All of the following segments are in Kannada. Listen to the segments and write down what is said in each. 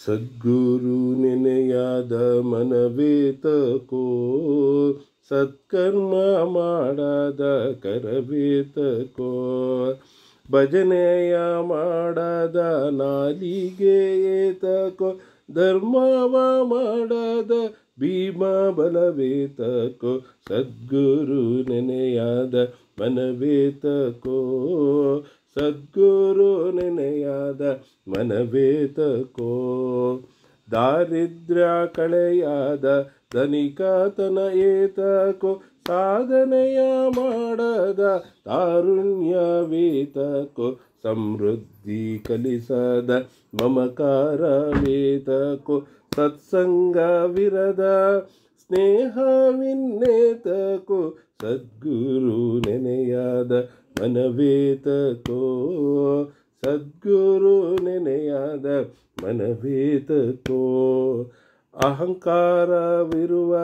ಸದ್ಗುರು ನೆನೆಯಾದ ಮನವೇತಕೋ, ಸತ್ಕರ್ಮ ಮಾಡದ ಕರವೇತಕೋ, ಭಜನೆಯ ಮಾಡದ ನಾಲಿಗೆ ಏತಕೋ, ಧರ್ಮವ ಮಾಡದ ಭೀಮ ಬಲವೇತಕೋ, ಸದ್ಗುರು ನೆನೆಯಾದ ಮನವೇತಕೋ, ಸದ್ಗುರು ನೆನೆಯಾದ ಮನವೇತಕೋ, ದಾರಿದ್ರ್ಯ ಕಳೆಯಾದ ಧನಿಕತನ ಏತಕೋ, ಸಾಧನೆಯ ಮಾಡದ ತಾರುಣ್ಯವೇತಕೋ, ಸಮೃದ್ಧಿ ಕಲಿಸದ ಮಮಕಾರವೇತಕೋ, ಸತ್ಸಂಗವಿರದ ಸ್ನೇಹವಿನ್ನೇತಕೋ, ಸದ್ಗುರು ನೆನೆಯಾದ ಮನವೇತಕೋ, ಸದ್ಗುರು ನೆನೆಯಾದ ಮನವೇತಕೋ, ಅಹಂಕಾರವಿರುವ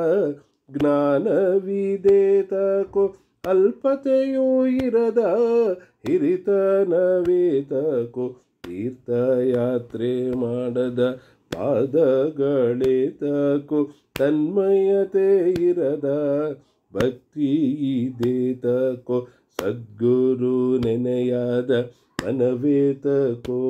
ಜ್ಞಾನವಿದೇತಕೋ, ಅಲ್ಪತೆಯೂ ಇರದ ಹಿರಿತನವೇತಕೋ, ತೀರ್ಥಯಾತ್ರೆ ಮಾಡದ ಪಾದಗಳೇತಕೋ, ತನ್ಮಯತೆ ಇರದ ಭಕ್ತಿಯಿದೇತಕೋ, ಸದ್ಗುರು ನೆನೆಯಾದ ಮನವೇತಕೋ,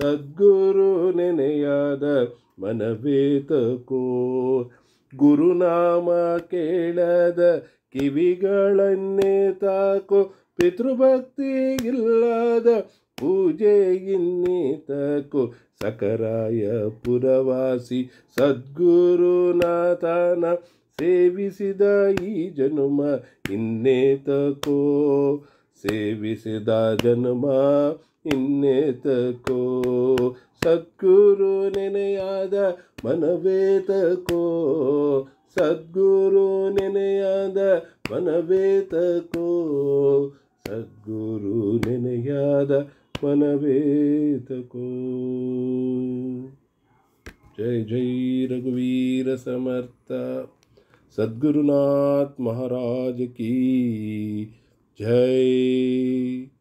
ಸದ್ಗುರು ನೆನೆಯಾದ ಮನವೇತಕೋ, ಗುರುನಾಮ ಕೇಳದ ಕಿವಿಗಳನ್ನೇತಕೋ, ಪಿತೃಭಕ್ತಿ ಇಲ್ಲದ ಪೂಜೆ ಇನ್ನೇತಕೋ, ಸಕರಾಯ ಪುರವಾಸಿ ಸದ್ಗುರುನಾಥನ ಸೇವಿಸಿದ ಈ ಜನುಮ ಇನ್ನೇತಕೋ, ಸೇವಿಸಿದ ಜನ್ಮ ಇನ್ನೇತಕೋ, ಸದ್ಗುರು ನೆನೆಯಾದ ಮನವೇತಕೋ, ಸದ್ಗುರು ನೆನೆಯಾದ ಮನವೇತಕೋ, ಸದ್ಗುರು ನೆನೆಯಾದ ಮನವೇತಕೋ. ಜೈ ಜೈ ರಘುವೀರ ಸಮರ್ಥ. सद्गुरुनाथ महाराज की जय।